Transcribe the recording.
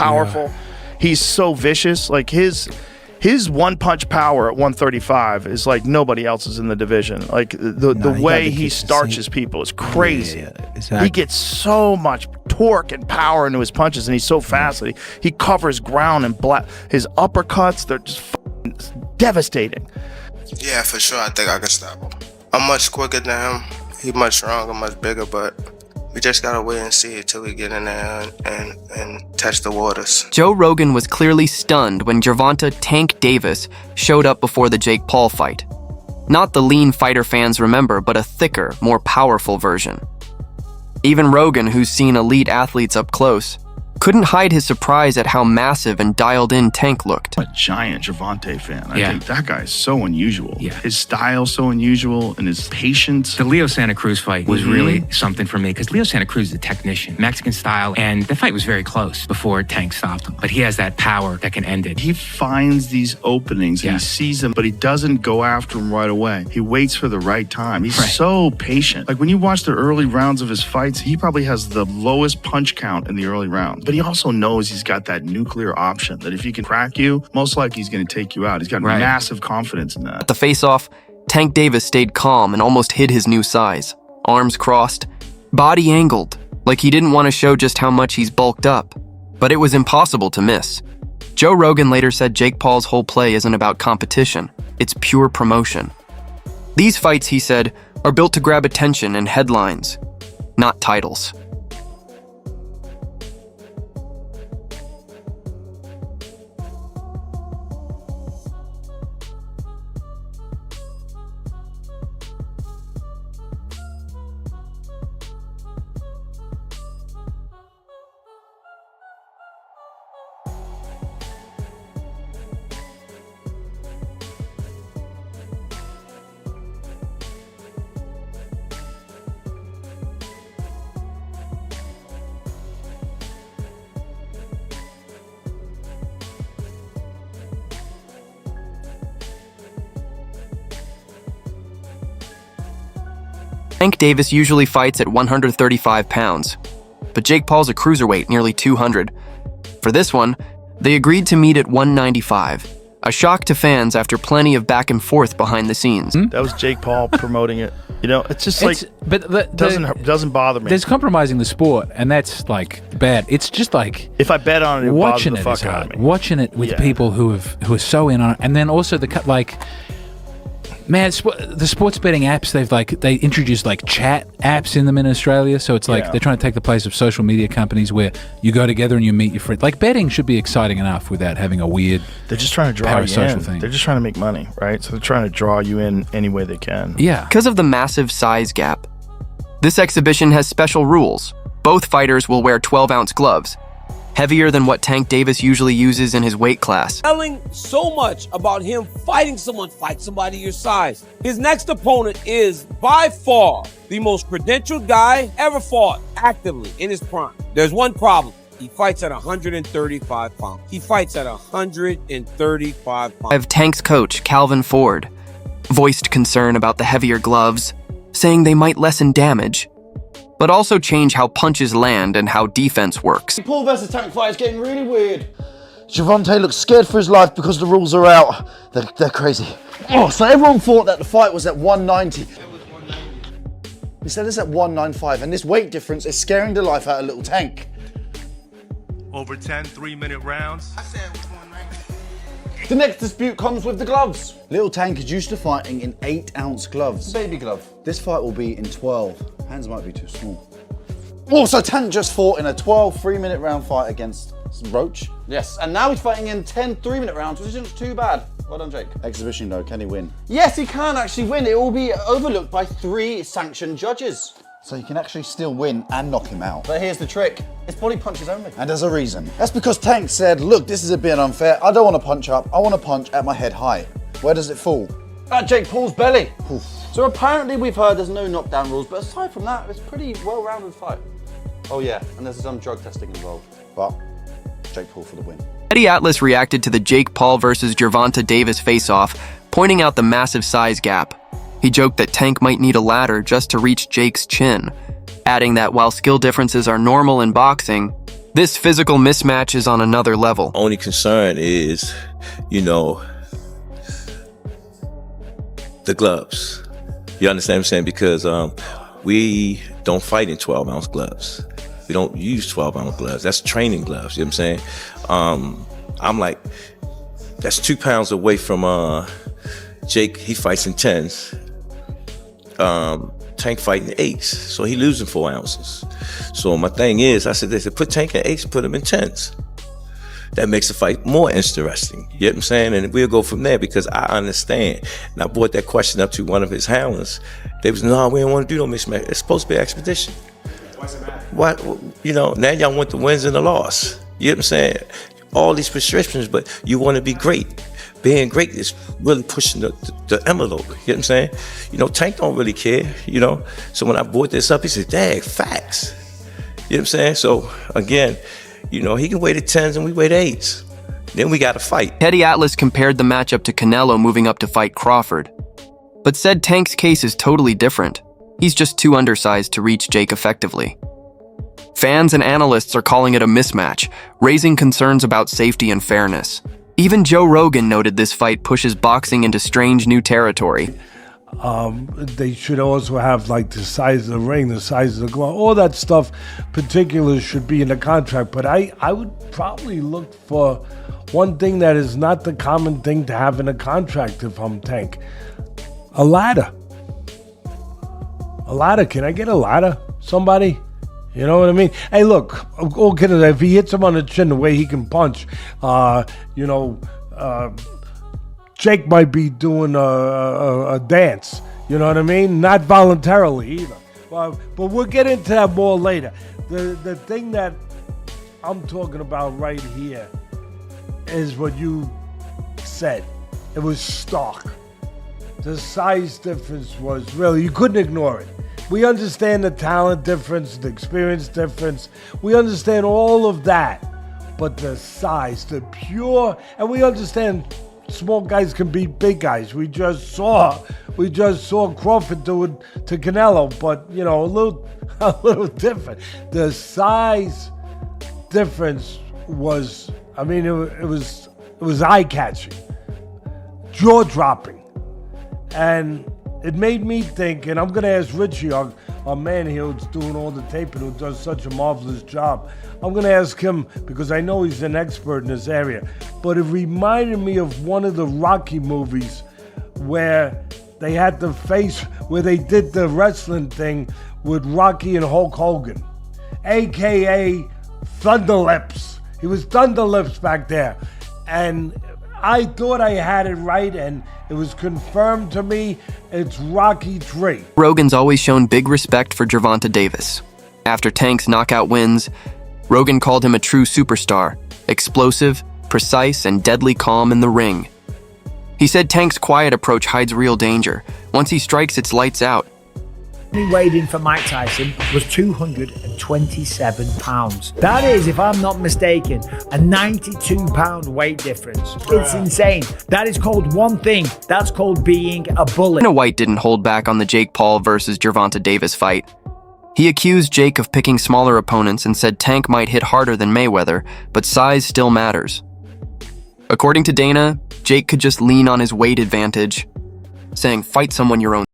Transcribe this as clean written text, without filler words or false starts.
powerful. Yeah. He's so vicious. Like his one-punch power at 135 is like nobody else's in the division. Like the way he starches people is crazy. Yeah, exactly. He gets so much torque and power into his punches, and he's so fast that he covers ground and his uppercuts, they're just devastating. Yeah, for sure. I think I can stop him. I'm much quicker than him. He's much stronger, much bigger, but we just gotta wait and see until we get in there and test the waters. Joe Rogan was clearly stunned when Gervonta "Tank" Davis showed up before the Jake Paul fight. Not the lean fighter fans remember, but a thicker, more powerful version. Even Rogan, who's seen elite athletes up close, couldn't hide his surprise at how massive and dialed-in Tank looked. I'm a giant Gervonta fan. I think that guy is so unusual. Yeah. His style's so unusual, and his patience. The Leo Santa Cruz fight was really something for me, because Leo Santa Cruz is a technician, Mexican style, and the fight was very close before Tank stopped him. But he has that power that can end it. He finds these openings, and he sees them, but he doesn't go after them right away. He waits for the right time. He's so patient. Like when you watch the early rounds of his fights, he probably has the lowest punch count in the early rounds. But he also knows he's got that nuclear option that if he can crack you, most likely he's going to take you out. He's got massive confidence in that. At the face-off, Tank Davis stayed calm and almost hid his new size. Arms crossed, body angled, like he didn't want to show just how much he's bulked up. But it was impossible to miss. Joe Rogan later said Jake Paul's whole play isn't about competition, it's pure promotion. These fights, he said, are built to grab attention and headlines, not titles. Tank Davis usually fights at 135 pounds, but Jake Paul's a cruiserweight, nearly 200. For this one, they agreed to meet at 195, a shock to fans after plenty of back and forth behind the scenes. That was Jake Paul promoting it. You know, it's just doesn't bother me. There's compromising the sport, and that's like bad. It's just like if I bet on it, it watching bothers the it fuck out of me. Watching it with people who are so in on it, and then also man, the sports betting apps, they introduced like chat apps in them in Australia, so it's like they're trying to take the place of social media companies where you go together and you meet your friends. Like betting should be exciting enough without having a weird They're just trying to draw you in. Thing. They're just trying to make money, right? So they're trying to draw you in any way they can. Yeah. Because of the massive size gap, this exhibition has special rules. Both fighters will wear 12-ounce gloves, heavier than what Tank Davis usually uses in his weight class. Telling so much about him fighting somebody your size. His next opponent is by far the most credentialed guy ever fought actively in his prime. There's one problem. He fights at 135 pounds. He fights at 135 pounds. Tank's coach, Calvin Ford, voiced concern about the heavier gloves, saying they might lessen damage, but also change how punches land and how defense works. Paul versus Tank fight is getting really weird. Gervonta looks scared for his life because the rules are out. They're crazy. Oh, so everyone thought that the fight was at 190. He said it's at 195, and this weight difference is scaring the life out of little Tank. Over 10 3-minute rounds. I said it was 190. The next dispute comes with the gloves. Little Tank is used to fighting in 8-ounce gloves. Baby glove. This fight will be in 12. Hands might be too small. Oh, so Tank just fought in a 12 3-minute round fight against Roach. Yes, and now he's fighting in 10 3-minute rounds, which isn't too bad. Well done, Jake. Exhibition though, can he win? Yes, he can actually win. It will be overlooked by 3 sanctioned judges. So he can actually still win and knock him out. But here's the trick. It's body punches only. And there's a reason. That's because Tank said, look, this is a bit unfair. I don't want to punch up. I want to punch at my head height. Where does it fall? At Jake Paul's belly. Oof. So apparently we've heard there's no knockdown rules, but aside from that, it's a pretty well-rounded fight. Oh yeah, and there's some drug testing involved. But Jake Paul for the win. Eddie Atlas reacted to the Jake Paul versus Gervonta Davis face-off, pointing out the massive size gap. He joked that Tank might need a ladder just to reach Jake's chin, adding that while skill differences are normal in boxing, This physical mismatch is on another level. Only concern is, the gloves. You understand what I'm saying? Because we don't fight in 12-ounce gloves. We don't use 12-ounce gloves. That's training gloves, you know what I'm saying? I'm like, that's 2 pounds away from Jake. He fights in 10s. Tank fighting 8s. So he losing 4 ounces. So my thing is, I said, they said, put Tank in 8s, put him in 10s. That makes the fight more interesting. You know what I'm saying? And we'll go from there because I understand. And I brought that question up to one of his handlers. They was, no, we don't want to do no mismatch. It's supposed to be an expedition. What's the matter? What, now y'all want the wins and the loss. You know what I'm saying? All these prescriptions, but you want to be great. Being great is really pushing the envelope. You know what I'm saying? Tank don't really care, So when I brought this up, he said, dang, facts. You know what I'm saying? So again, he can weigh the 10s and we weigh the 8s. Then we got to fight. Teddy Atlas compared the matchup to Canelo moving up to fight Crawford, but said Tank's case is totally different. He's just too undersized to reach Jake effectively. Fans and analysts are calling it a mismatch, raising concerns about safety and fairness. Even Joe Rogan noted this fight pushes boxing into strange new territory. They should also have the size of the ring, the size of the glove, all that stuff. Particulars should be in the contract. But I would probably look for one thing that is not the common thing to have in a contract if I'm Tank. A ladder. A ladder. Can I get a ladder? Somebody? You know what I mean? Hey, look, if he hits him on the chin the way he can punch, Jake might be doing a dance, you know what I mean? Not voluntarily either. But we'll get into that more later. The thing that I'm talking about right here is what you said. It was stark. The size difference was really, you couldn't ignore it. We understand the talent difference, the experience difference. We understand all of that. But the size, the pure, and we understand small guys can beat big guys. We just saw Crawford do it to Canelo, but a little different. The size difference was, it was eye-catching, jaw-dropping, and it made me think. And I'm gonna ask Richie, our man here who's doing all the taping, who does such a marvelous job. I'm going to ask him because I know he's an expert in this area. But it reminded me of one of the Rocky movies where they had the face, where they did the wrestling thing with Rocky and Hulk Hogan, a.k.a. Thunderlips. He was Thunderlips back there. And I thought I had it right, and it was confirmed to me. It's Rocky 3. Rogan's always shown big respect for Gervonta Davis. After Tank's knockout wins, Rogan called him a true superstar, explosive, precise, and deadly calm in the ring. He said Tank's quiet approach hides real danger. Once he strikes, it's lights out. He weighed in for Mike Tyson was 227 pounds. That is, if I'm not mistaken, a 92-pound weight difference. It's insane. That is called one thing. That's called being a bully. Dana White didn't hold back on the Jake Paul versus Gervonta Davis fight. He accused Jake of picking smaller opponents and said Tank might hit harder than Mayweather, but size still matters. According to Dana, Jake could just lean on his weight advantage, saying, fight someone your own